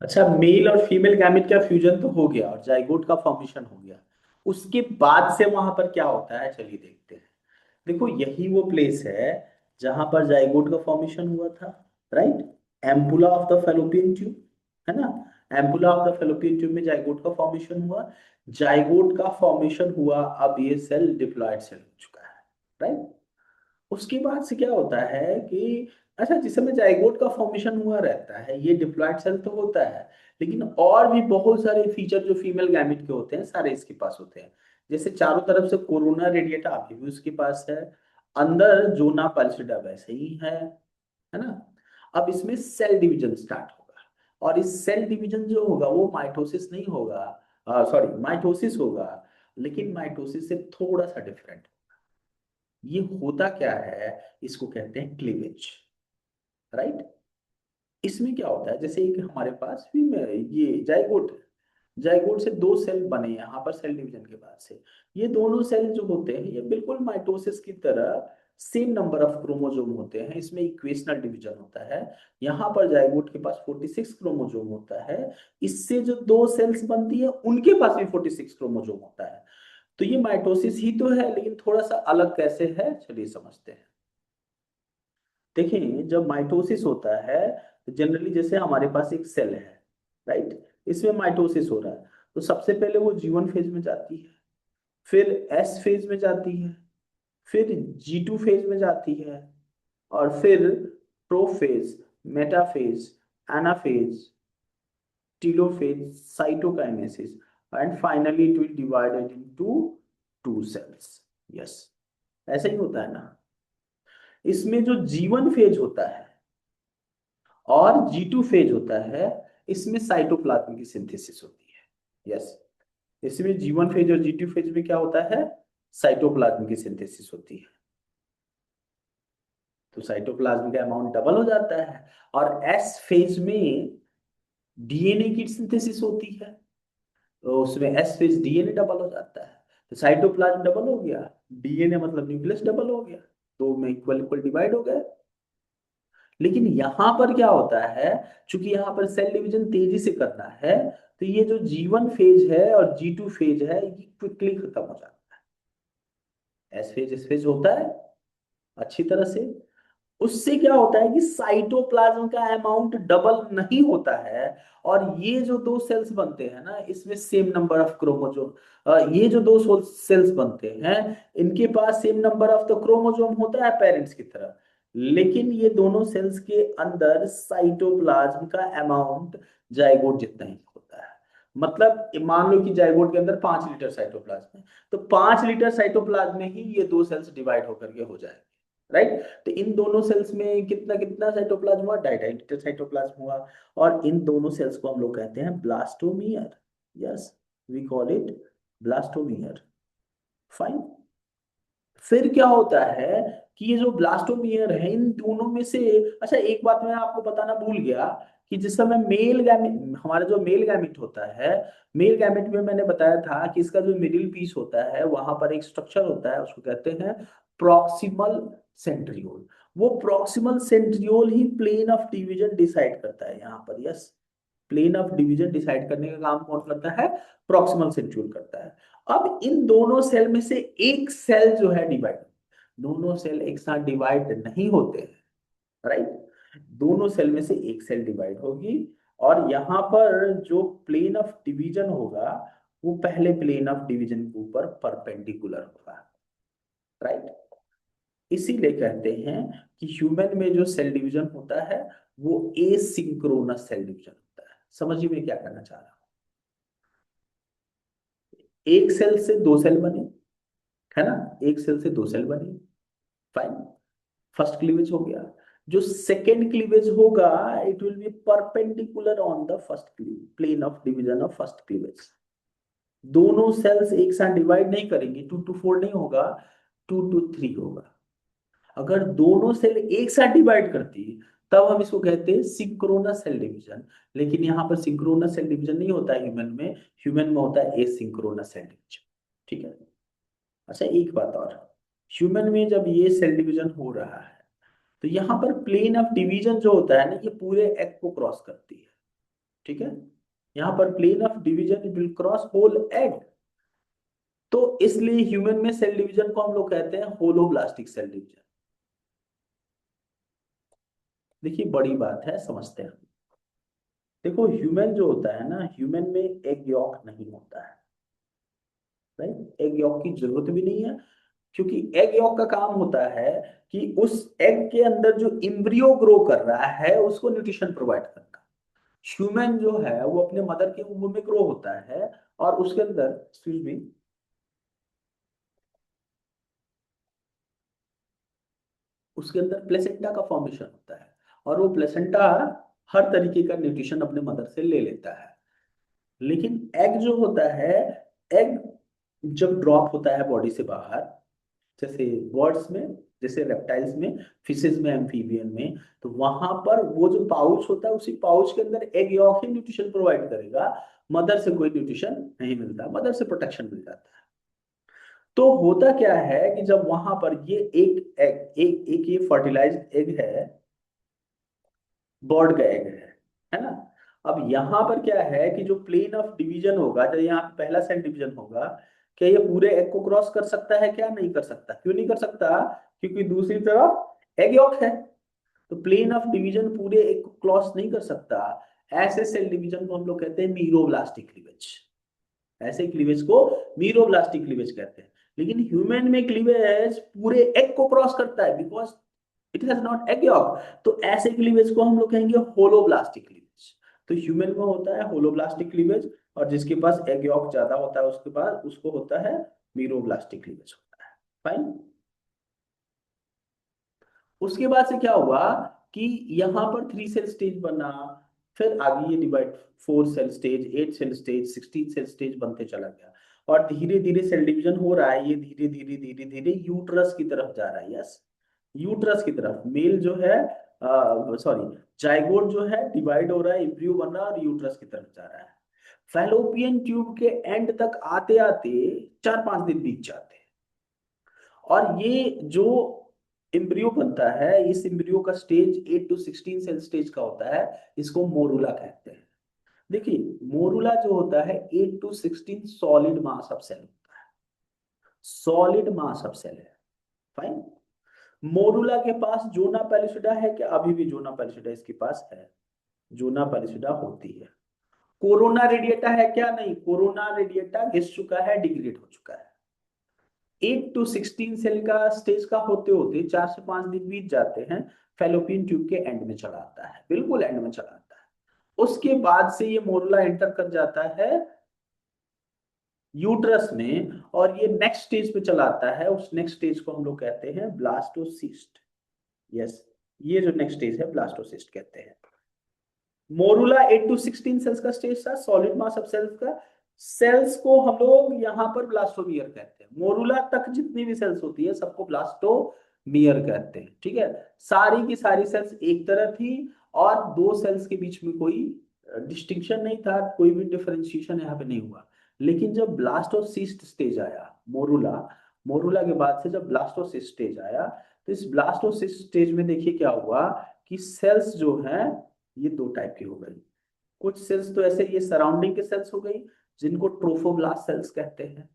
अच्छा, मेल और female gamete का फ्यूजन तो हो गया और जाइगोट का फॉर्मेशन हो गया। उसके बाद से वहां पर क्या होता है, चलिए देखते हैं। देखो, यही वो प्लेस है जहां पर जाइगोट का फॉर्मेशन हुआ था, right. Ampulla of the fallopian tube, है ना। Ampulla of the fallopian tube में जाइगोट का फॉर्मेशन हुआ। जाइगोट का फॉर्मेशन हुआ, अब ये सेल डिप्लॉयड सेल हो चुका है, राइट। उसके बाद से क्या होता है कि अच्छा, जिस समय जाइगोट का फॉर्मेशन हुआ रहता है ये डिप्लॉयड सेल तो होता है, लेकिन और भी बहुत सारे फीचर जो फीमेल गैमेट के होते हैं सारे इसके पास होते हैं। जैसे चारों तरफ से कोरोना रेडिएटा अभी भी उसके पास है, अंदर जोना पैलिसिडा वैसे ही है ना। अब इसमें सेल डिवीजन स्टार्ट होगा, और इस सेल डिवीजन जो होगा वो माइटोसिस नहीं होगा, सॉरी माइटोसिस होगा, लेकिन माइटोसिस से थोड़ा सा डिफरेंट। ये होता क्या है, इसको कहते हैं क्लीवेज, राइट। इसमें क्या होता है, जैसे एक हमारे पास फीमेल ये जाइगोट है, जाइगोट से दो सेल बने यहाँ पर सेल डिवीजन के बाद से। ये दोनों सेल जो होते हैं ये बिल्कुल माइटोसिस की तरह सेम नंबर ऑफ क्रोमोजोम होते हैं, इसमें इक्वेशनल डिवीजन होता है। यहाँ पर जाइगोट के पास 46 क्रोमोजोम होता है, इससे जो दो सेल्स बनती है उनके पास भी 46 क्रोमोजोम होता है। तो ये माइटोसिस ही तो है, लेकिन थोड़ा सा अलग कैसे है, चलिए समझते हैं। देखिए, जब माइटोसिस होता है तो जनरली जैसे हमारे पास एक सेल है, राइट। इसमें माइटोसिस हो रहा है, तो सबसे पहले वो G1 फेज में जाती है, फिर एस फेज में जाती है, फिर G2 फेज में जाती है, और फिर prophase, metaphase, anaphase, telophase, cytokinesis, and finally it will divided into two cells. Yes, ऐसा ही होता है ना। इसमें जो G1 फेज होता है और G2 फेज होता है, इसमें साइटोप्लाज्म की सिंथेसिस होती है। यस, इसमें G1 फेज और G2 फेज में क्या होता है, साइटोप्लाज्म की सिंथेसिस होती है। तो साइटोप्लाज्म का अमाउंट डबल हो जाता है, और एस फेज में डीएनए की सिंथेसिस होती है, तो उसमें एस फेज डीएनए डबल हो जाता है। तो साइटोप्लाज्म डबल हो गया, डीएनए मतलब न्यूक्लियस डबल हो गया, तो में इक्वल इक्वल डिवाइड हो गए। लेकिन यहां पर क्या होता है, चूंकि यहां पर सेल डिवीजन तेजी से करना है, तो ये जो G1 फेज है और G2 फेज है ये क्विकली खत्म हो जाता है। एस फेज होता है अच्छी तरह से। उससे क्या होता है कि साइटोप्लाज्म का अमाउंट डबल नहीं होता है, और ये जो दो सेल्स बनते हैं ना, इसमें सेम नंबर ऑफ क्रोमोजोम, ये जो दो सेल्स बनते हैं इनके पास same number of the chromosome होता है पेरेंट्स की तरह, लेकिन ये दोनों सेल्स के अंदर साइटोप्लाज्म का अमाउंट जाइगोट जितना ही होता है। मतलब मान लो कि जाइगोट के अंदर 5 लीटर साइटोप्लाज्म है, तो 5 लीटर साइटोप्लाज्म में ही ये दो सेल्स डिवाइड होकर के हो जाएंगे, राइट। तो इन दोनों सेल्स में कितना कितना साइटोप्लाज्म हुआ, 2.5 लीटर साइटोप्लाज्म हुआ, और इन दोनों सेल्स को हम लोग कहते हैं blastomere. Yes, we call it blastomere. Fine. फिर क्या होता है कि ये जो ब्लास्टोमियर है इन दोनों में से, अच्छा एक बात मैं आपको बताना भूल गया, कि जिस समय मेल गैमेट, हमारा जो मेल गैमेट होता है, मेल गैमेट में मैंने बताया था कि इसका जो मिडिल पीस होता है वहां पर एक स्ट्रक्चर होता है, उसको कहते हैं प्रॉक्सिमल सेंट्रियोल। वो प्रॉक्सिमल सेंट्रियोल ही प्लेन ऑफ डिवीजन डिसाइड करता है यहाँ पर। Yes, plane of division decide करने का काम कौन करता है, प्रॉक्सिमल सेंट्रियोल करता है। अब इन दोनों सेल में से एक सेल जो है डिवाइड, दोनों सेल एक साथ डिवाइड नहीं होते हैं, राइट। दोनों सेल में से एक सेल डिवाइड होगी, और यहां पर जो प्लेन ऑफ डिवीजन होगा वो पहले प्लेन ऑफ डिवीजन के ऊपर परपेंडिकुलर होगा, राइट। इसीलिए कहते हैं कि ह्यूमन में जो सेल डिवीजन होता है वो एसिंक्रोनस सेल डिवीजन होता है। समझिए मैं क्या करना चाह रहा हूँ। एक सेल से दो सेल बने, है ना, एक सेल से दो सेल बने, फाइन। फर्स्ट क्लीवेज हो गया। जो सेकेंड क्लीवेज होगा it will be perpendicular on the first plane of division of first cleavage. दोनों सेल्स एक साथ डिवाइड नहीं करेंगे, 2 to 4 नहीं होगा, 2 to 3 होगा। अगर दोनों सेल एक साथ डिवाइड करती है तब हम इसको कहते हैं सिंक्रोनस सेल डिवीजन। लेकिन यहाँ पर सिंक्रोनस सेल डिवीजन नहीं होता है ह्यूमन में, ह्यूमन में होता है एसिंक्रोनस सेल डिवीजन। ठीक है। अच्छा एक बात और, ह्यूमन में जब ये सेल डिवीजन हो रहा है तो यहाँ पर प्लेन ऑफ डिवीजन जो होता है ना ये पूरे एग को क्रॉस करती है, ठीक है। यहाँ पर plane of division it will cross whole egg, तो इसलिए ह्यूमन में सेल डिवीजन को हम लोग कहते हैं होलोब्लास्टिक सेल डिवीजन। देखिए बड़ी बात है, समझते हैं। देखो ह्यूमन जो होता है ना, ह्यूमन में एग यॉक नहीं होता है, राइट। एग यॉक की जरूरत भी नहीं है, क्योंकि एग यॉक का काम होता है कि उस एग के अंदर जो इम्ब्रियो ग्रो कर रहा है उसको न्यूट्रिशन प्रोवाइड करना। ह्यूमन जो है वो अपने मदर के वुम्ब में ग्रो होता है, और उसके अंदर, एक्सक्यूज मी, उसके अंदर प्लेसेंटा का फॉर्मेशन होता है, और वो प्लेसेंटा हर तरीके का न्यूट्रिशन अपने मदर से ले लेता है। लेकिन एग जो होता है, एग जब ड्रॉप होता है बॉडी से बाहर, जैसे बर्ड्स में, जैसे रेप्टाइल्स में, फिशेज में, एम्फीबियन में, तो वहां पर वो जो पाउच होता है, उसी पाउच के अंदर एग यॉक ही न्यूट्रिशन प्रोवाइड करेगा। मदर से कोई न्यूट्रिशन नहीं मिलता, मदर से प्रोटेक्शन मिल जाता है। तो होता क्या है कि जब वहां पर ये एक एग, एक ये फर्टिलाइज्ड एग है, बर्ड का एग है ना। अब यहाँ पर क्या है कि जो प्लेन ऑफ डिवीजन होगा, जब यहाँ पे पहला सेल डिवीजन होगा, क्या ये पूरे एग को क्रॉस कर सकता है? क्या नहीं कर सकता? क्यों नहीं कर सकता? क्योंकि दूसरी तरफ एग यॉक है, तो प्लेन ऑफ डिवीजन पूरे एग को क्रॉस नहीं कर सकता। ऐसे सेल डिवीजन को हम लोग कहते हैं मीरोब्लास्टिक क्लीवेज। ऐसे क्लीवेज को मीरोब्लास्टिक क्लीवेज कहते हैं। लेकिन ह्यूमन में क्लीवेज पूरे एग को क्रॉस करता है, because it has not egg York. तो ऐसे क्लीवेज को हम लोग कहेंगे होलोब्लास्टिक क्लीवेज। तो ह्यूमन में होता है होलोब्लास्टिक क्लीवेज, और जिसके पास एग यॉक ज्यादा होता है उसके पास, उसको होता है मीरोब्लास्टिक क्लीवेज होता है। फाइन। उसके बाद से क्या हुआ कि यहाँ पर 3 सेल स्टेज बना, फिर आगे ये divide, 4 cell stage, 8 cell stage, 16 cell stage बनते चला गया। और धीरे धीरे सेल डिवीजन हो रहा है, ये धीरे धीरे धीरे धीरे यूट्रस की तरफ जा रहा है। यस, यूट्रस की तरफ मेल जो है, सॉरी, जाइगोट जो है डिवाइड हो रहा है, इम्प्रूव बन रहा है, और यूट्रस की तरफ जा रहा है। फैलोपियन ट्यूब के एंड तक आते आते 4-5 दिन बीत जाते हैं। और ये जो इम्ब्रियो बनता है, इस इम्ब्रियो का स्टेज 8 to 16 सेल स्टेज का होता है। इसको मोरूला कहते हैं। देखिए मोरूला जो होता है 8 to 16 solid mass of cell होता है, सॉलिड मास ऑफ सेल है। फाइन। मोरूला के पास जोना पैलिसिडा है क्या? अभी भी जोना पैलिसिडा इसके पास है, जोना पैलिसिडा होती है। कोरोना रेडिएटा है क्या? नहीं, कोरोना रेडिएटा घिस चुका है, डिग्रेड हो चुका है। 8 to 16 सेल का स्टेज का होते होते 4 से 5 दिन बीत जाते हैं। फैलोपियन ट्यूब के एंड में चला आता है, बिल्कुल एंड में चला आता है। उसके बाद से ये मोरुला एंटर कर जाता है यूट्रस में, और ये नेक्स्ट स्टेज पे चला आता है। उस नेक्स्ट स्टेज को हम लोग कहते हैं ब्लास्टोसिस्ट। यस, ये जो नेक्स्ट स्टेज है ब्लास्टोसिस्ट कहते हैं। मोरूला 8 to 16 सेल्स का स्टेज था, सॉलिड मास ऑफ सेल्स का। सेल्स को हम लोग यहाँ पर ब्लास्टोमियर कहते हैं। मोरूला तक जितनी भी सेल्स होती है सबको ब्लास्टोमियर कहते हैं। ठीक है, सारी की सारी सेल्स एक तरह थी, और दो सेल्स के बीच में कोई डिस्टिंक्शन नहीं था, कोई भी डिफरेंशिएशन यहाँ पे नहीं हुआ। लेकिन जब ब्लास्टोसिस्ट स्टेज आया, मोरूला, मोरूला के बाद से जब ब्लास्टोसिस्ट स्टेज आया, तो इस ब्लास्टोसिस्ट स्टेज में देखिए क्या हुआ कि सेल्स जो हैं ये 2 टाइप की हो गई। कुछ सेल्स तो ऐसे ये सराउंडिंग के सेल्स हो गई, जिनको ट्रोफोब्लास्ट सेल्स कहते हैं।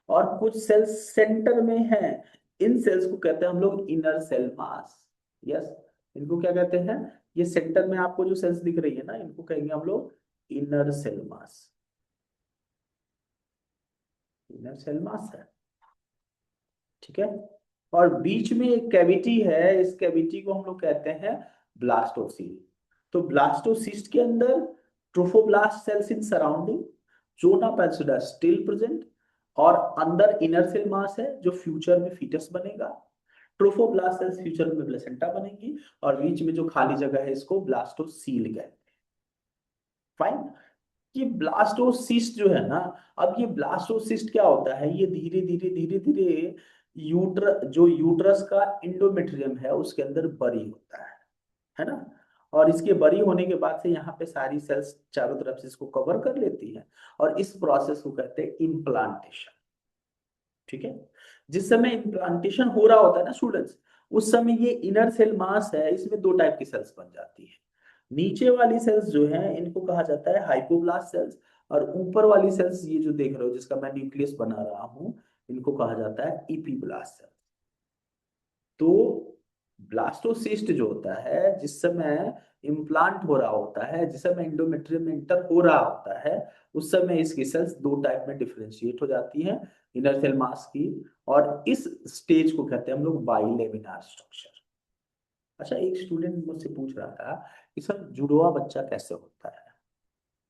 और कुछ सेल्स सेंटर में हैं, इन सेल्स को कहते हैं हम लोग इनर सेल मास। यस, इनको क्या कहते हैं? ये सेंटर में आपको जो सेल्स दिख रही है ना, इनको कहेंगे हम लोग inner cell mass. Inner cell mass है, ठीक है। और बीच में एक कैविटी है, इस कैविटी को हम लोग कहते हैं ब्लास्टोसील। तो ब्लास्टोसिस्ट के अंदर trophoblast cells in surrounding, zona pellucida still present, और अंदर इनर सेल मास है जो फ्यूचर में फीटस बनेगा। ट्रोफोब्लास्ट सेल्स फ्यूचर में प्लेसेंटा बनेगी, और बीच में जो खाली जगह है इसको ब्लास्टोसील कहते हैं। फाइन। ये ब्लास्टोसिस्ट जो है ना, अब ये ब्लास्टोसिस्ट क्या होता है, ये धीरे धीरे धीरे धीरे जो यूट्रस का इंडोमेट्रियम है उसके अंदर बरी होता है ना। और इसके बरी होने के बाद से यहाँ पे सारी सेल्स चारों तरफ से इसको कवर कर लेती हैं, और इस प्रोसेस को कहते हैं इम्प्लांटेशन। ठीक है। जिस समय इम्प्लांटेशन हो रहा होता है ना स्टूडेंट्स, उस समय ये इनर सेल मास है, इसमें 2 टाइप की सेल्स बन जाती है। नीचे वाली सेल्स जो है इनको कहा जाता है हाइपोब्लास्ट सेल्स, और ऊपर वाली सेल्स ये जो देख रहे हो जिसका मैं न्यूक्लियस बना रहा हूं, इनको कहा जाता है इपीब्लास्ट सेल्स। तो ब्लास्टोसिस्ट जो होता है जिस समय इम्प्लांट हो रहा होता है, जिस समय एंडोमेट्रियम में इंटर हो रहा होता है, उस समय इसकी सेल्स दो टाइप में डिफरेंशिएट हो जाती हैं, इनर सेल मास की, और इस स्टेज को कहते हैं हम लोग बाइलेमिनार स्ट्रक्चर। अच्छा, एक स्टूडेंट मुझसे पूछ रहा था कि सर जुड़वा बच्चा कैसे होता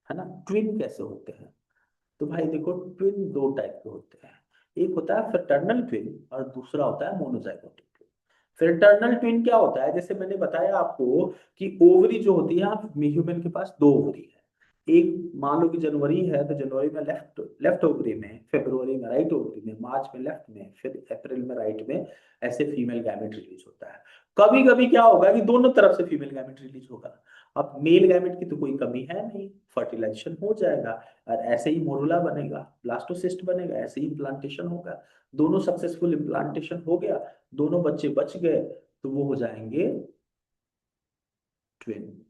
है ना, ट्विन कैसे होते हैं? तो भाई देखो, ट्विन दो टाइप के होते हैं, एक होता है फ्रेटर्नल ट्विन और दूसरा होता है मोनोजाइगोटिक ट्विन। फ्रेटर्नल ट्विन क्या होता है, जैसे मैंने बताया आपको कि ओवरी जो होती है, ह्यूमन के पास दो ओवरी है। एक मान लो कि जनवरी है तो जनवरी में लेफ्ट लेफ्ट ओवरी में, फरवरी में राइट ओवरी में, मार्च में लेफ्ट में, फिर अप्रैल में राइट में, ऐसे फीमेल गैमेट रिलीज होता है। कभी कभी क्या होगा कि दोनों तरफ से फीमेल गैमेट रिलीज होगा। अब मेल गैमेट की तो कोई कमी है नहीं, फर्टिलाइजेशन हो जाएगा और ऐसे ही मोरुला बनेगा, ब्लास्टोसिस्ट बनेगा, ऐसे ही इम्प्लांटेशन होगा। दोनों सक्सेसफुल इम्प्लांटेशन हो गया, दोनों बच्चे बच गए, तो वो हो जाएंगे ट्विन।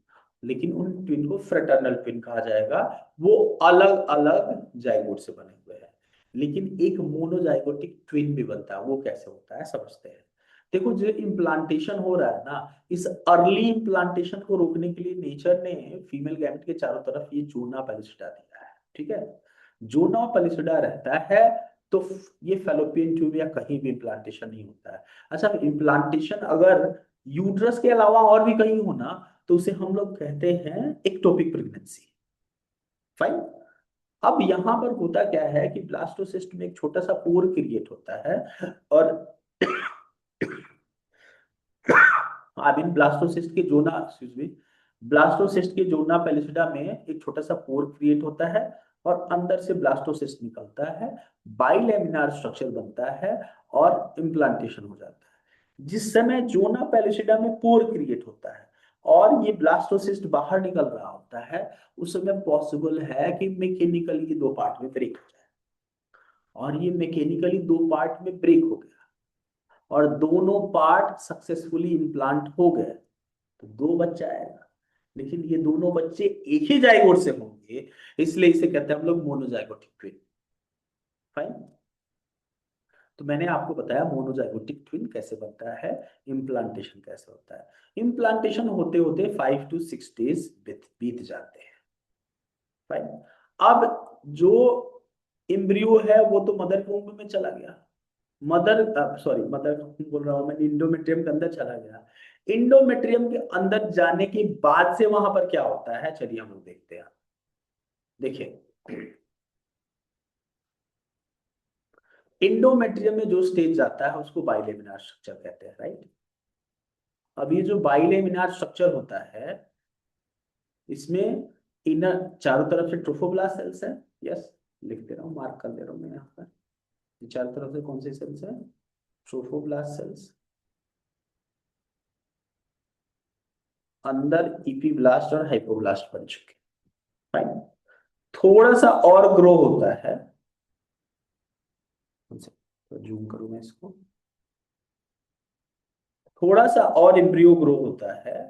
लेकिन उन ट्विन को फ्रेटर्नल ट्विन कहा जाएगा, वो अलग अलग जाइगोट से बने हुए हैं। लेकिन एक मोनोजाइगोटिक ट्विन भी बनता है, वो कैसे होता है समझते हैं। देखो, जो इम्प्लांटेशन हो रहा है ना, इस अर्ली इम्प्लांटेशन को रोकने के लिए नेचर ने फीमेल गैमेट के चारों तरफ ये जोना पैलिसिडा दिया है, ठीक है। जोना पैलिसिडा रहता है तो ये फेलोपियन ट्यूब या कहीं भी इम्प्लांटेशन नहीं होता है। अच्छा, इम्प्लांटेशन अगर यूट्रस के अलावा और भी कहीं होना तो उसे हम लोग कहते हैं एक्टोपिक प्रेगनेंसी। फाइन। अब यहां पर होता क्या है कि ब्लास्टोसिस्ट में एक छोटा सा पोर क्रिएट होता है, और आई मीन ब्लास्टोसिस्ट के जोना, एक्सक्यूज मी, ब्लास्टोसिस्ट के जोना पेलिसिडा में एक छोटा सा पोर क्रिएट होता है, और अंदर से ब्लास्टोसिस्ट निकलता है, बाइलेमिनार स्ट्रक्चर बनता है, और इम्प्लांटेशन हो जाता है। जिस समय जोना पेलिसिडा में पोर क्रिएट होता है और ये ब्लास्टोसिस्ट बाहर निकल रहा होता है, उस समय पॉसिबल है कि मैकेनिकली दो पार्ट में ब्रेक हो जाए, और ये मैकेनिकली दो पार्ट में ब्रेक हो गया और दोनों पार्ट सक्सेसफुली इम्प्लांट हो गए, तो दो बच्चा आएगा। लेकिन ये दोनों बच्चे एक ही जाइगोट से होंगे, इसलिए इसे कहते हैं हम लोग मोनोजाइगोटिक ट्विन। फाइन। तो मैंने आपको बताया मोनोजाइगोटिक ट्विन कैसे बनता है, इम्प्लांटेशन कैसे होता है। इम्प्लांटेशन होते होते 5 to 6 days बीत जाते हैं। फाइन। अब जो इम्ब्रियो है वो तो मदर के womb में चला गया, मदर सॉरी मदर बोल रहा हूं मैं, इंडोमेट्रियम के अंदर चला गया। इंडोमेट्रियम के अंदर जाने के बाद से वहां पर क्या होता है, चलिए हम लोग देखते हैं। देखिए, इंडोमेट्रियम में जो स्टेज जाता है उसको बाइलेमिनार स्ट्रक्चर कहते हैं, राइट। अब ये जो बाइलेमिनार स्ट्रक्चर होता है, इसमें इनर चारों तरफ से ट्रोफोब्लास्ट सेल्स है। यस, लिख दे रहा हूँ, मार्क कर दे रहा हूँ मैं यहाँ पर। ये चारों तरफ से कौन सी सेल्स है, ट्रोफोब्लास्ट सेल्स। अंदर इपीब्लास्ट और हाइपोब्लास्ट बन चुके। फाइन। थोड़ा सा और ग्रो होता है, तो जूम करूं मैं इसको, थोड़ा सा और एम्ब्रियो ग्रो होता है,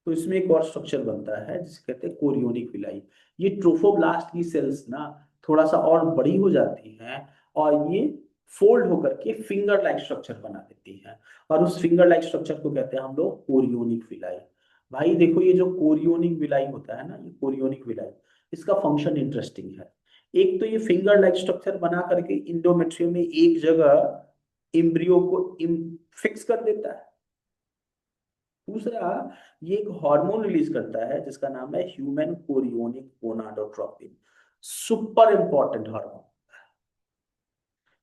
तो इसमें एक और स्ट्रक्चर बनता है जिसे कहते हैं कोरियोनिक विलाई। ये ट्रोफोब्लास्ट की सेल्स ना थोड़ा सा और बड़ी हो जाती हैं, और ये फोल्ड होकर के फिंगर लाइक स्ट्रक्चर बना देती हैं, और उस फिंगर लाइक स्ट्रक्चर को कहते हैं हम लोग कोरियोनिक विलाई। भाई देखो, ये जो कोरियोनिक विलाई होता है ना, ये कोरियोनिक विलाई, इसका फंक्शन इंटरेस्टिंग है। एक तो ये फिंगर लाइक स्ट्रक्चर बना करके इंडोमेट्रियम में एक जगह एम्ब्रियो को फिक्स कर देता है। दूसरा, ये एक हार्मोन रिलीज करता है जिसका नाम है human chorionic gonadotropin, super important hormone.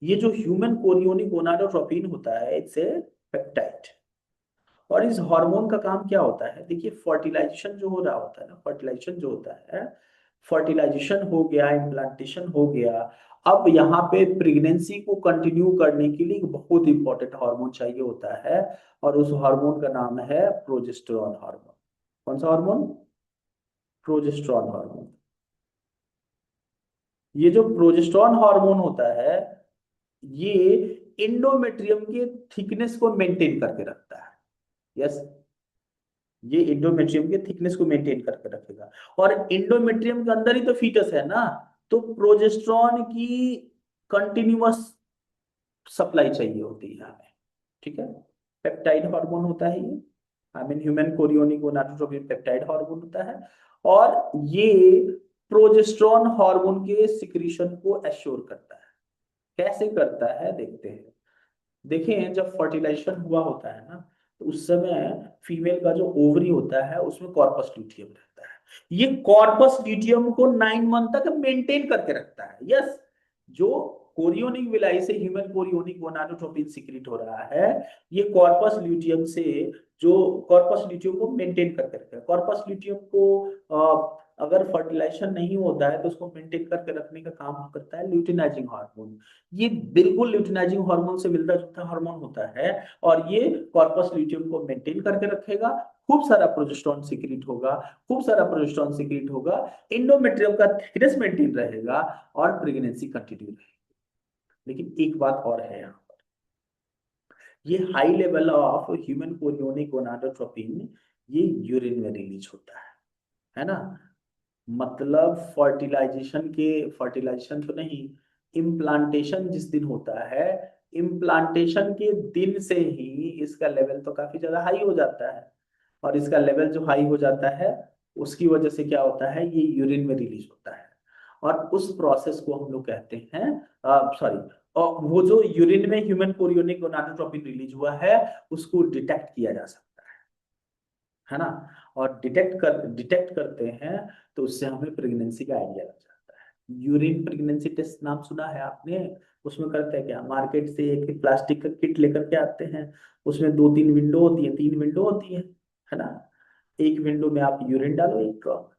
ये जो ह्यूमन कोरियोनिक गोनाडोट्रोपिन होता है, इट्स ए पेप्टाइड। और इस हार्मोन का काम क्या होता है, देखिए, फर्टिलाइजेशन जो हो रहा होता है ना, फर्टिलाइजेशन जो होता है, फर्टिलाइजेशन हो गया, इम्प्लांटेशन हो गया, अब यहाँ पे प्रेगनेंसी को कंटिन्यू करने के लिए एक बहुत इंपॉर्टेंट हार्मोन चाहिए होता है, और उस हार्मोन का नाम है प्रोजेस्टेरॉन हार्मोन। कौन सा हार्मोन, प्रोजेस्टेरॉन हार्मोन। ये जो प्रोजेस्टेरॉन हार्मोन होता है, ये इंडोमेट्रियम के थिकनेस को मेंटेन करके रखता है। यस, ये एंडोमेट्रियम के थिकनेस को मेंटेन करके रखेगा। और एंडोमेट्रियम के अंदर ही तो फीटस है ना, तो प्रोजेस्ट्रॉन की कंटिन्यूअस सप्लाई चाहिए होती है हमें। ठीक है, पेप्टाइड हार्मोन होता है ये, I mean human chorionic gonadotropin peptide hormone होता है। और ये प्रोजेस्ट्रॉन हार्मोन के सिक्रीशन को एश्योर करता है। कैसे करता है देखते हैं। देखें, जब फर्टिलाइजेशन हुआ होता है ना, तो उस समय फीमेल का जो ओवरी होता है उसमें कॉर्पस ल्यूटियम रहता है। ये कॉर्पस ल्यूटियम को 9 मंथ तक मेंटेन करके रखता है। यस, जो कोरियोनिक विलाई से ह्यूमन कोरियोनिक गोनाडोट्रोपिन सिक्रीट हो रहा है, ये कॉर्पस ल्यूटियम से, जो कॉर्पस ल्यूटियम को मेंटेन करके रखता है। कॉर्पस ल्यूटियम को अगर फर्टिलाइजेशन नहीं होता है तो उसको मेंटेन करके रखने का काम करता है ल्यूटिनाइजिंग हार्मोन। ये बिल्कुल ल्यूटिनाइजिंग हार्मोन से मिलता जुलता हार्मोन होता है, और ये कॉर्पस ल्यूटियम को मेंटेन करके रखेगा। खूब सारा प्रोजेस्टेरोन सीक्रेट होगा, खूब सारा प्रोजेस्टेरोन सीक्रेट होगा, एंडोमेट्रियम का थिकनेस मेंटेन रहेगा, और प्रेगनेंसी कंटिन्यू रहेगी। लेकिन एक बात और है यहाँ पर, ये high level of human chorionic gonadotropin ये यूरिन में रिलीज होता है ना। मतलब फर्टिलाइजेशन तो नहीं, इम्प्लांटेशन जिस दिन होता है, इम्प्लांटेशन के दिन से ही इसका लेवल तो काफी ज्यादा हाई हो जाता है। और इसका लेवल जो हाई हो जाता है, उसकी वजह से क्या होता है, ये यूरिन में रिलीज होता है। और उस प्रोसेस को हम लोग कहते हैं, सॉरी, और वो जो यूरिन में ह्यूमन कोरियोनिक गोनाडोट्रोपिन रिलीज हुआ है, उसको डिटेक्ट किया जा सकता है ना। और डिटेक्ट करते हैं, तो उससे हमें प्रेगनेंसी का आइडिया लग जाता है। यूरिन प्रेगनेंसी टेस्ट नाम सुना है आपने? उसमें करते हैं क्या, मार्केट से एक प्लास्टिक का किट लेकर के आते हैं, उसमें 2-3 विंडो होती है, 3 विंडो होती है ना। एक विंडो में आप यूरिन डालो 1 ड्रॉप,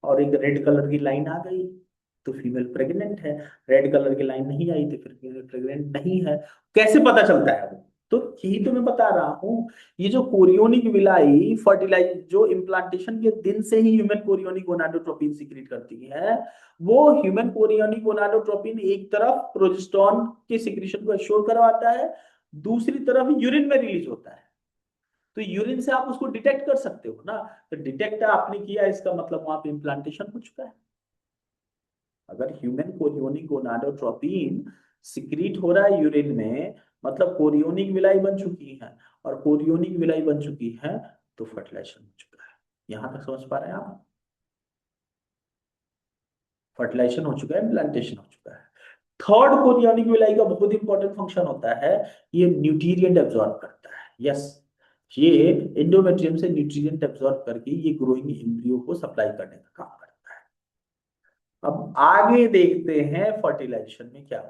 और एक रेड कलर की लाइन आ गई तो फीमेल प्रेग्नेंट है, रेड कलर की लाइन नहीं आई तो फिर फीमेल प्रेग्नेंट नहीं है। कैसे पता चलता है वो? तो यही तो मैं बता रहा हूँ, ये जो कोरियोनिक विलाई फर्टिलाइज जो इम्प्लांटेशन के दिन से ही ह्यूमन कोरियोनिक गोनाडोट्रोपिन सीक्रेट करती है, वो ह्यूमन कोरियोनिक गोनाडोट्रोपिन एक तरफ प्रोजेस्टेरोन के सिक्रीशन को एश्योर करवाता है, दूसरी तरफ यूरिन में रिलीज होता है। तो यूरिन से आप उसको डिटेक्ट कर सकते हो ना। तो डिटेक्ट आपने किया, इसका मतलब वहां पे इम्प्लांटेशन हो चुका है। अगर ह्यूमन कोरियोनिक गोनाडोट्रोपिन सिक्रीट हो रहा है यूरिन में, मतलब कोरियोनिक विलाई बन चुकी है, और कोरियोनिक विलाई बन चुकी है, तो फर्टिलाइजेशन हो चुका है। यहां तक समझ पा रहे हैं आप? फर्टिलाइजेशन हो चुका है, इम्प्लांटेशन हो चुका है। थर्ड कोरियोनिक विलाई का बहुत इंपॉर्टेंट फंक्शन होता है, ये न्यूट्रिएंट एब्जॉर्ब करता है। यस, ये एंडोमेट्रियम से न्यूट्रिएंट एब्जॉर्ब करके ये ग्रोइंग एम्ब्रियो को सप्लाई करने का काम करता है। अब आगे देखते हैं फर्टिलाइजेशन में क्या हुआ।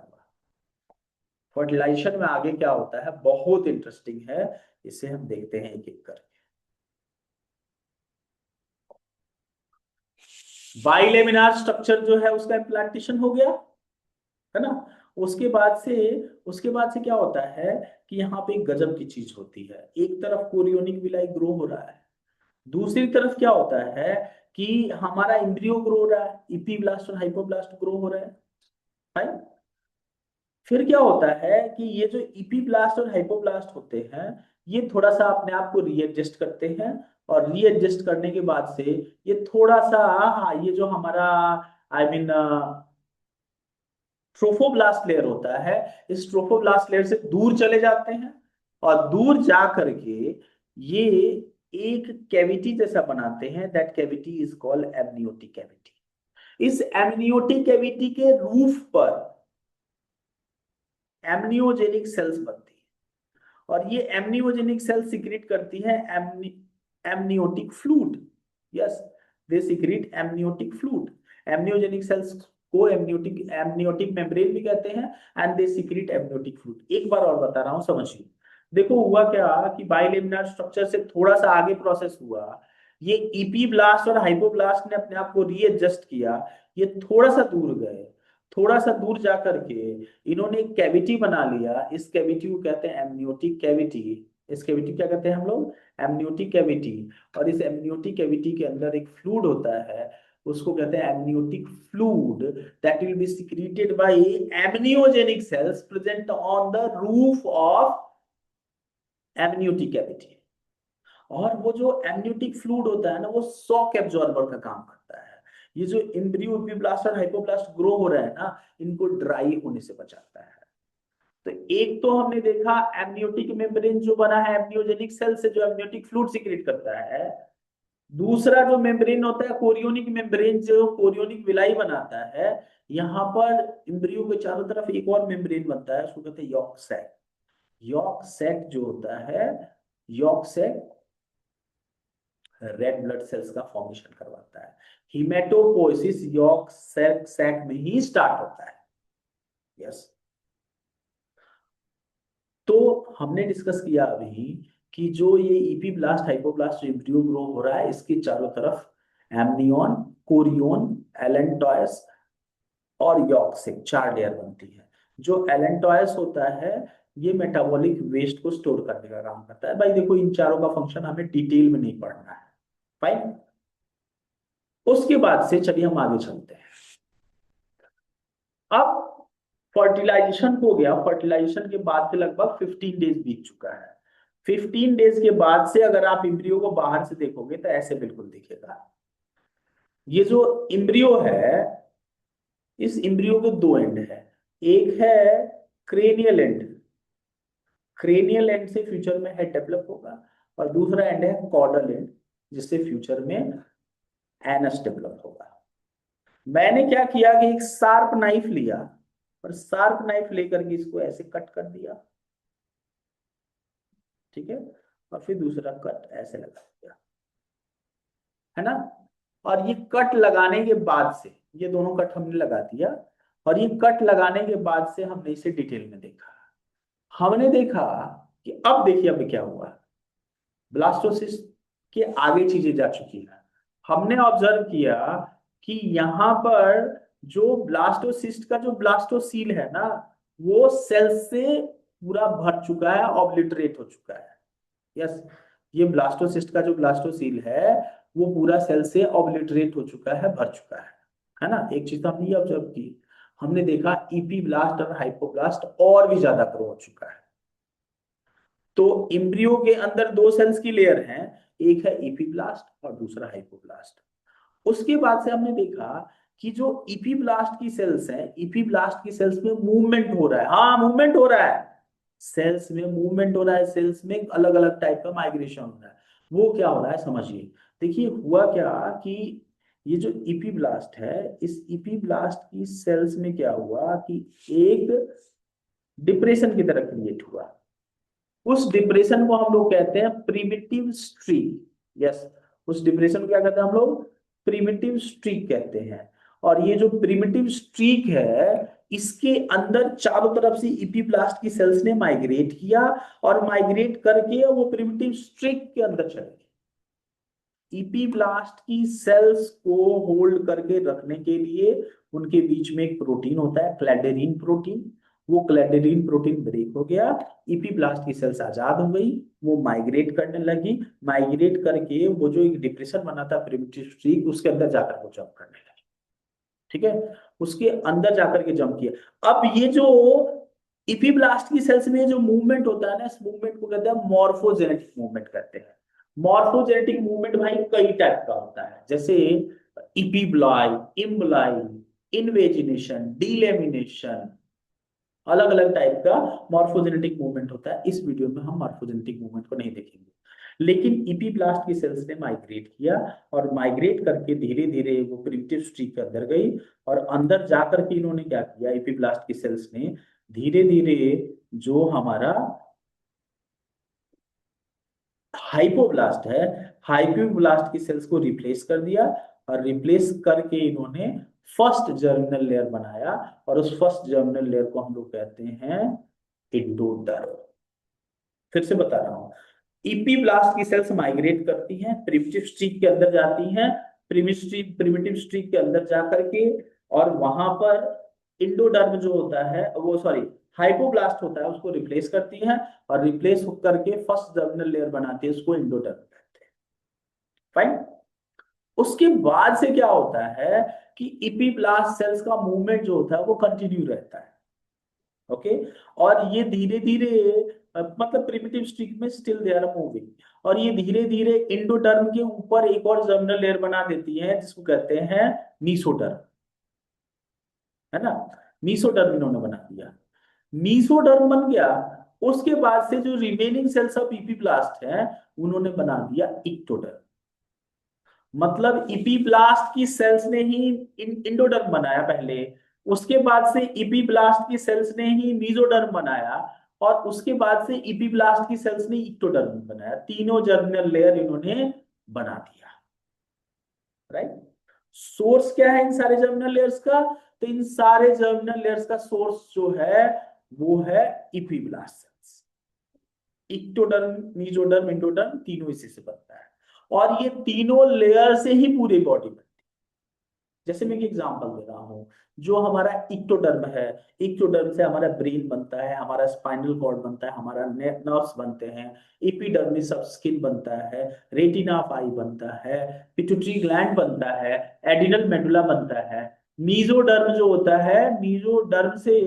फर्टिलाइजेशन में आगे क्या होता है, बहुत इंटरेस्टिंग है, इसे हम देखते हैं एक एक करके। बाइलेमिनार स्ट्रक्चर जो है उसका इम्प्लांटेशन हो गया, है ना। उसके बाद से उसके बाद से क्या होता है कि यहाँ पे एक गजब की चीज होती है। एक तरफ कोरियोनिक विलाई ग्रो हो रहा है, दूसरी तरफ क्या होता है कि हमारा एम्ब्रियो ग्रो हो रहा है, इपीब्लास्ट और हाइपोब्लास्ट ग्रो हो रहे हैं, right? फिर क्या होता है कि ये जो इपीब्लास्ट और हाइपोब्लास्ट होते हैं, ये थोड़ा सा अपने आप को रीएडजस्ट करते हैं, और रीएडजस्ट करने के बाद से ये थोड़ा सा, हाँ, ये जो हमारा आई मीन ट्रोफोब्लास्ट लेयर होता है, इस ट्रोफोब्लास्ट लेयर से दूर चले जाते हैं, और दूर जा करके ये एक कैविटी जैसा बनाते हैं। That cavity is called amniotic cavity. इस एमनियोटिक कैविटी के रूफ पर एमनियोजेनिक सेल्स बनती है, और ये एमनियोजेनिक सेल्स सिक्रीट करती है amniotic fluid. Yes, they secrete amniotic fluid. Amniogenic sales को एमनियोटिक एमनियोटिक मेम्ब्रेन भी कहते हैं, and they secrete amniotic fluid. एक बार और बता रहा हूं, समझिए। देखो हुआ क्या कि बाइलेमिनार स्ट्रक्चर से थोड़ा सा आगे प्रोसेस हुआ, ये इपीब्लास्ट और हाइपोब्लास्ट ने अपने आप को रीएडजस्ट किया, ये थोड़ा सा दूर गए, थोड़ा सा दूर जा करके इन्होंने एक कैविटी बना लिया। इस कैविटी को कहते हैं एमनियोटिक कैविटी। इस कैविटी क्या कहते हैं हम लोग, एमनियोटिक कैविटी। और इस एमनियोटिक कैविटी के अंदर एक फ्लूइड होता है, उसको कहते हैं amniotic fluid, that will be secreted by amniogenic cells present on the roof of amniotic cavity. और वो जो एमनियोटिक फ्लूइड होता है ना, वो शॉक एब्जॉर्बर का काम करता है। ये जो एम्ब्रियो एपिब्लास्ट और हाइपोब्लास्ट ग्रो हो रहा है ना, इनको ड्राई होने से बचाता है। तो एक तो हमने देखा एमनियोटिक मेम्ब्रेन जो बना है एमनियोजेनिक सेल से, जो एमनियोटिक फ्लूइड सीक्रेट करता है। दूसरा जो मेम्ब्रेन होता है कोरियोनिक मेम्ब्रेन, जो कोरियोनिक विलाई बनाता है। यहाँ पर एम्ब्रियो के चारों तरफ एक और मेम्ब्रेन बनता है, उसको कहते हैं यॉर्क सैक। यॉर्क सैक जो होता है, yolk sac red blood cells का फॉर्मेशन करवाता है। हीमेटोपोइसिस यॉर्क सैक सैक में ही स्टार्ट होता है। यस। तो हमने डिस्कस किया अभी कि जो ये इपीब्लास्ट हाइपोब्लास्ट एम्ब्रियो ग्रो हो रहा है, इसके चारों तरफ एमनियन, कोरियन, एलेंटॉयस और यॉर्क से 4 लेयर बनती है। जो एलेंटॉयस होता है, ये मेटाबॉलिक वेस्ट को स्टोर करने का काम करता है। भाई देखो, इन चारों का फंक्शन हमें डिटेल में नहीं पढ़ना है। फाइन। उसके बाद से चलिए हम आगे चलते हैं। अब फर्टिलाइजेशन हो गया, फर्टिलाइजेशन के बाद से लगभग 15 डेज बीत चुका है। 15 डेज के बाद से अगर आप इम्ब्रियो को बाहर से देखोगे तो ऐसे बिल्कुल दिखेगा। ये जो इम्ब्रियो है, इस इम्ब्रियो के दो एंड है। एक है क्रेनियल एंड, क्रेनियल एंड से फ्यूचर में हेड डेवलप होगा। और दूसरा एंड है कॉर्डल एंड, जिससे फ्यूचर में एनस डेवलप होगा। मैंने क्या किया कि एक शार्प नाइफ लिया और शार्प नाइफ लेकर के इसको ऐसे कट कर दिया, ठीक है। और फिर दूसरा कट ऐसे लगा दिया, है ना। और ये कट लगाने के बाद से, ये दोनों कट हमने लगा दिया, और ये कट लगाने के बाद से हमने इसे डिटेल में देखा। हमने देखा कि अब देखिए अब क्या हुआ। ब्लास्टोसिस्ट के आगे चीजें जा चुकी है। हमने ऑब्जर्व किया कि यहाँ पर जो ब्लास्टोसिस्ट का जो ब्लास्टोसील है ना, वो सेल से पूरा भर चुका है, ऑब्लिटरेट हो चुका है। यस। ये ब्लास्टोसिस्ट का जो ब्लास्टोसील है, वो पूरा सेल से ऑब्लिटरेट हो चुका है, भर चुका है ना। एक चीज तो हमने ये ऑब्जर्व की, हमने देखा ईपी ब्लास्ट और हाइपोब्लास्ट और भी ज्यादा ग्रो हो चुका है। तो इम्ब्रियो के अंदर दो सेल्स की लेयर है, एक है इपीब्लास्ट और दूसरा हाइपोब्लास्ट। उसके बाद से हमने देखा कि जो इपीब्लास्ट की सेल्स हैं, इपीब्लास्ट की सेल्स में मूवमेंट हो रहा है। हाँ, मूवमेंट हो रहा है, सेल्स में मूवमेंट हो रहा है, सेल्स में अलग अलग टाइप का माइग्रेशन हो रहा है। वो क्या हो रहा है समझिए। देखिए हुआ क्या कि ये जो इपीब्लास्ट है, इस इपीब्लास्ट की सेल्स में क्या हुआ कि एक डिप्रेशन की तरह क्रिएट हुआ। उस डिप्रेशन को हम लोग कहते हैं प्रिमिटिव स्ट्रीक। यस। उस डिप्रेशन को क्या कहते हैं हम लोग? प्रिमिटिव स्ट्रीक कहते हैं। और ये जो प्रिमिटिव स्ट्रीक है, इसके अंदर चारों तरफ से इपीब्लास्ट की सेल्स ने माइग्रेट किया, और माइग्रेट करके वो प्रिमिटिव स्ट्रीक के अंदर चले गए। इपीब्लास्ट की सेल्स को होल्ड करके रखने के लिए उनके बीच में एक प्रोटीन होता है, क्लैडेरिन प्रोटीन। वो क्लैडेरिन प्रोटीन ब्रेक हो गया, इपीब्लास्ट की सेल्स आजाद हो गई, वो माइग्रेट करने लगी। माइग्रेट करके वो जो एक डिप्रेशन बना था प्रिमिटिव स्ट्रीक, उसके अंदर जाकर वो जंप करने लगी, ठीक है। उसके अंदर जाकर के जंप किया। अब ये जो इपीब्लास्ट की सेल्स में जो मूवमेंट होता है ना, इस मूवमेंट को कहते हैं मॉर्फोजेनेटिक मूवमेंट कहते हैं। मॉर्फोजेनेटिक मूवमेंट भाई कई टाइप का होता है, जैसे इपीब्लाई, इम्बलाई, इन्वेजिनेशन, डिलेमिनेशन, अलग अलग टाइप का मॉर्फोजेनेटिक मूवमेंट होता है। इस वीडियो में हम मॉर्फोजेनेटिक मूवमेंट को नहीं देखेंगे। लेकिन इपीब्लास्ट की सेल्स ने माइग्रेट किया, और माइग्रेट करके धीरे धीरे वो प्रिमिटिव स्ट्रीक के अंदर गई। और अंदर जाकर के इन्होंने क्या किया, इपीब्लास्ट की सेल्स ने धीरे धीरे जो हमारा हाइपोब्लास्ट है, हाइपोब्लास्ट की सेल्स को रिप्लेस कर दिया। और रिप्लेस करके इन्होंने फर्स्ट जर्मिनल लेयर बनाया, और उस फर्स्ट जर्मिनल लेयर को हम लोग कहते हैं एंडोडर्म। फिर से बता रहा हूं, इपीब्लास्ट की सेल्स माइग्रेट करती हैं, प्रिमिटिव स्ट्रीक के अंदर जाती हैं, प्रिमिटिव स्ट्रीक के अंदर जाकर के, और वहां पर इंडोडर्म जो होता है, वो सॉरी हाइपोब्लास्ट होता है, उसको रिप्लेस करती है। और रिप्लेस करके फर्स्ट जर्मिनल लेयर बनाती है, उसको इंडोडर्म कहते हैं। फाइन। उसके बाद से क्या होता है कि इपीब्लास्ट सेल्स का मूवमेंट जो होता है वो कंटिन्यू रहता है। ओके। और ये धीरे धीरे मतलब प्रिमिटिव स्टिक में स्टिल दे आर मूविंग, और ये धीरे धीरे इंडोडर्म के ऊपर एक और जर्मिनल लेयर बना देती है जिसको कहते हैं मीसोडर्म, है ना। मीसोडर्म इन्होंने बना दिया, मीसोडर्म बन गया। उसके बाद से जो रिमेनिंग सेल्स ऑफ इपीब्लास्ट है उन्होंने बना दिया इक्टोडर्म। मतलब इपीब्लास्ट की सेल्स ने ही इंडोडर्म बनाया पहले, उसके बाद से इपीब्लास्ट की सेल्स ने ही मीजोडर्म बनाया, और उसके बाद से इपीब्लास्ट की सेल्स ने इक्टोडर्म बनाया। तीनों जर्मिनल लेयर इन्होंने बना दिया, राइट। सोर्स क्या है इन सारे जर्मिनल लेयर्स का? तो इन सारे जर्मिनल लेयर्स का सोर्स जो है वो है epiblast cells. Ectoderm, mesoderm, endoderm तीनों इसी से बनता है, और ये तीनों लेयर से ही पूरी बॉडी बनती है। जैसे मैं एक एग्जांपल दे रहा हूँ, जो हमारा इक्टोडर्म है, इक्टोडर्म से हमारा ब्रेन बनता है, हमारा स्पाइनल कॉर्ड बनता है, हमारा नर्व्स बनते हैं, एपिडर्मिस ऑफ स्किन बनता है, रेटिना ऑफ आई बनता है, पिट्यूटरी ग्लैंड बनता है, एडिनल मेडुला बनता है। मीजोडर्म जो होता है, मीजोडर्म से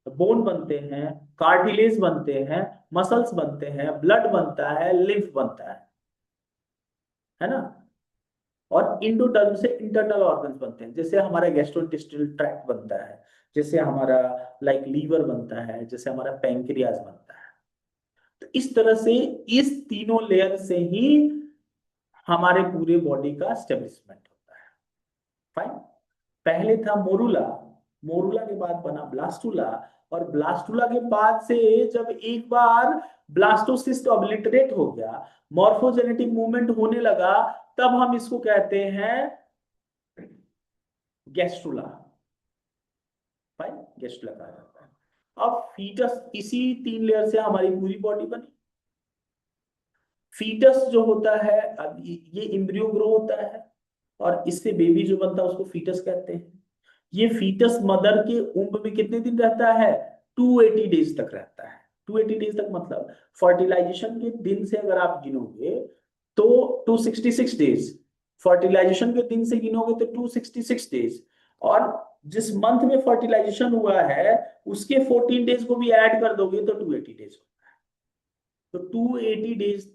बोन बनते हैं, कार्टिलेज बनते हैं, मसल्स बनते हैं, ब्लड बनता है, लिम्फ बनता है ना। और इंडोडर्म से इंटरनल ऑर्गन्स बनते हैं, जैसे हमारा गैस्ट्रोइंटेस्टिनल ट्रैक्ट बनता है, जैसे हमारा लाइक लीवर बनता है, जैसे हमारा पैंक्रियाज बनता है। तो इस तरह से इस तीनों लेयर से ही हमारे पूरे बॉडी का स्टेब्लिशमेंट होता है। फाइन। पहले था मोरूला, मोरूला के बाद बना ब्लास्टुला, और ब्लास्टुला के बाद से जब एक बार ब्लास्टोसिस्ट ऑब्लिटरेट हो गया, मॉर्फोजेनेटिक मूवमेंट होने लगा, तब हम इसको कहते हैं गैस्ट्रुला। फाइन, गैस्ट्रुला कहा जाता है। अब फीटस, इसी तीन लेयर से हमारी पूरी बॉडी बनी। फीटस जो होता है, अब ये एम्ब्रियो ग्रो होता है, और इससे बेबी जो बनता है उसको फीटस कहते हैं। ये फीटस मदर के उम्र में कितने दिन रहता है? 280 डेज तक रहता है। 280 डेज तक मतलब फर्टिलाइजेशन के दिन से अगर आप गिनोगे तो 266 डेज, फर्टिलाइजेशन के दिन से गिनोगे तो 266 डेज, और जिस मंथ में फर्टिलाइजेशन हुआ है उसके 14 डेज को भी ऐड कर दोगे तो 280 डेज। तो 280 डेज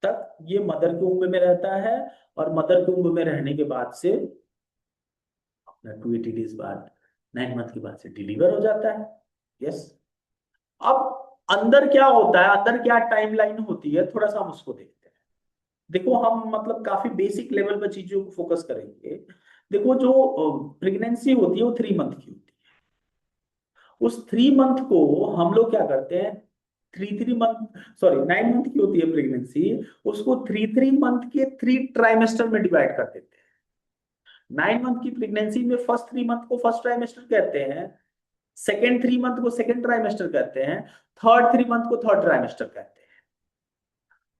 तक ये मदर के उम्र में रहता है, और मदर के उम्र में रहने के बाद से अपना 280 डेज बाद, 9 मंथ के बाद से डिलीवर हो जाता है। यस। अब अंदर क्या होता है, अंदर क्या टाइमलाइन होती है, थोड़ा सा हम उसको देखते हैं। देखो हम मतलब काफी बेसिक लेवल पर चीजों को फोकस करेंगे। देखो जो प्रेगनेंसी होती है वो 3 मंथ की होती है। उस 3 मंथ को हम लोग क्या करते हैं, 3 3 मंथ, सॉरी 9 मंथ की होती है प्रेगनेंसी, उसको 3 3 मंथ के 3 ट्राइमेस्टर में डिवाइड कर देते हैं। 9 मंथ की प्रेगनेंसी में फर्स्ट 3 मंथ को फर्स्ट ट्राइमेस्टर कहते हैं, सेकेंड 3 मंथ को सेकेंड ट्राइमेस्टर कहते हैं, थर्ड 3 मंथ को थर्ड ट्राइमेस्टर कहते हैं।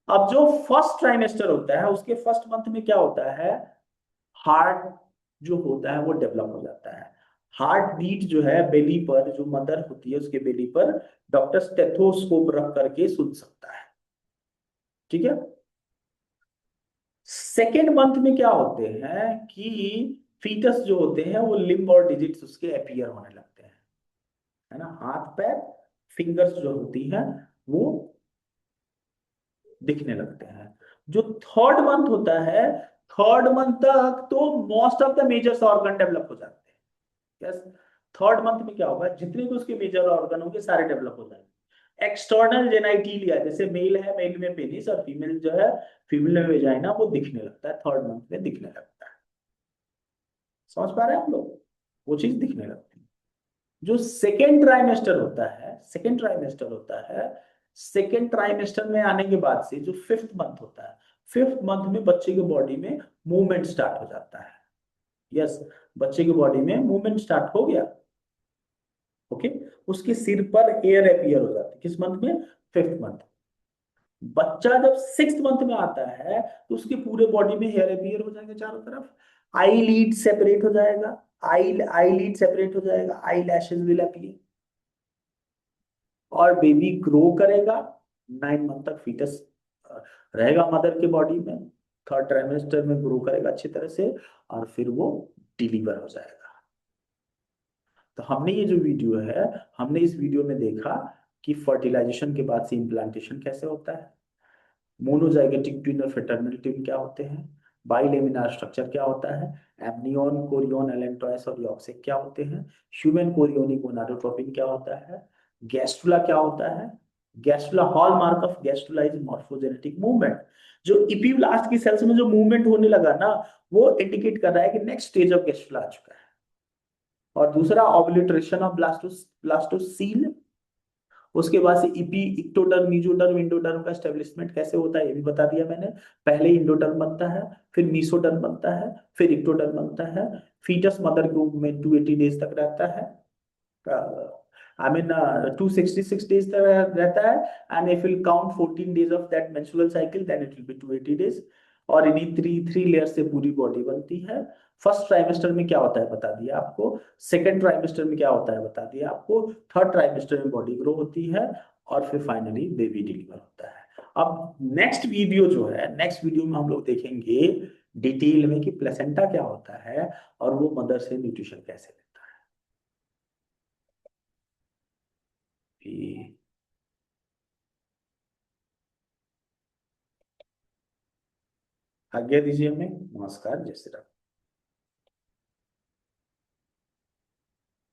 अब जो फर्स्ट ट्राइमेस्टर होता है उसके फर्स्ट मंथ में क्या होता है, हार्ट जो होता है वो डेवलप हो जाता है। हार्ट बीट जो है बेली पर, जो मदर होती है उसके बेली पर डॉक्टर स्टेथोस्कोप रख करके सुन सकता है। ठीक है। सेकेंड मंथ में क्या होते हैं कि फीटस जो होते हैं वो लिम्ब और डिजिट्स उसके अपीयर होने लगते हैं, है ना। हाथ पैर, फिंगर्स जो होती हैं वो दिखने लगते हैं। जो थर्ड मंथ होता है, थर्ड मंथ तक तो most of the major organ develop हो जाते हैं। यस। थर्ड मंथ में क्या होगा, जितने भी उसके मेजर ऑर्गन होंगे सारे डेवलप हो जाएंगे। एक्सटर्नल जेनाइटिलिया, जैसे मेल है, मेल में पेनिस, और फीमेल जो है फीमेल में वेजाइना, वो दिखने लगता है, थर्ड मंथ में दिखने लगता है। समझ पा रहे हैं आप लोग? वो चीज दिखने लगती है। जो सेकेंड ट्राइमेस्टर होता है, सेकेंड ट्राइमेस्टर होता है, सेकेंड ट्राइमेस्टर में आने के बाद से जो फिफ्थ मंथ होता है, फिफ्थ मंथ में बच्चे के बॉडी में मूवमेंट स्टार्ट हो जाता है। यस। बच्चे की बॉडी में मूवमेंट स्टार्ट हो गया। ओके। उसके सिर पर हेयर अपीयर हो जाते हैं, किस मंथ में? Fifth month. बच्चा जब सिक्स मंथ में आता है तो उसके पूरे बॉडी में हेयर अपीयर हो जाएंगे चारों तरफ, आई लीड सेपरेट हो जाएगा, आई लीड सेपरेट हो जाएगा, आई लैशेज विल अपीयर, और बेबी ग्रो करेगा। 9 मंथ तक फीटस रहेगा मदर के बॉडी में, थर्ड ट्राइमेस्टर में ग्रो करेगा अच्छी तरह से, और फिर वो डिलीवर हो जाएगा। तो हमने ये जो वीडियो है, हमने इस वीडियो में देखा कि फर्टिलाइजेशन के बाद से इम्प्लांटेशन कैसे होता है, मोनोजाइगोटिक ट्विन और फ्रेटर्नल ट्विन क्या होते हैं, बाइलेमिनार स्ट्रक्चर क्या होता है, एमनियन, कोरियन, एलेंटोइस और यॉक्सिक क्या होते हैं, ह्यूमन कोरियोनिक गोनाडोट्रोपिन क्या होता है, गैस्ट्रुला क्या होता है। Gastrula, hallmark of gastrula is morphogenetic movement. जो इपीब्लास्ट की सेल्स में जो मूवमेंट होने लगा ना, वो इंडिकेट कर रहा है कि नेक्स्ट स्टेज ऑफ गैस्ट्रुला आ चुका है। और दूसरा ऑब्लिटरेशन ऑफ ब्लास्टोसील। उसके बाद से इपी, इक्टोडर्म, मीजोडर्म, इंडोडर्म का स्टेब्लिशमेंट कैसे होता है ये भी बता दिया मैंने। पहले इंडोडर्म बनता है, फिर मीसोडर्म बनता है, फिर इक्टोडर्म बनता है। फीटस मदर के womb में 280 डेज तक रहता है, आई मीन 266 डेज तक रहता है। And if will count 14 days of that menstrual cycle then it will be 280 days. और इन्हीं थ्री लेयर से पूरी बॉडी बनती है। फर्स्ट ट्राइमेस्टर में क्या होता है बता दिया आपको, सेकेंड ट्राइमेस्टर में क्या होता है बता दिया आपको, थर्ड ट्राइमेस्टर में बॉडी ग्रो होती है, और फिर फाइनली बेबी डिलीवर होता है। अब नेक्स्ट वीडियो जो है, नेक्स्ट वीडियो में हम लोग देखेंगे डिटेल में कि प्लेसेंटा क्या होता है और वो मदर से न्यूट्रिशन कैसे लेता है। आज्ञा दीजिए हमें। नमस्कार, जय श्री राम।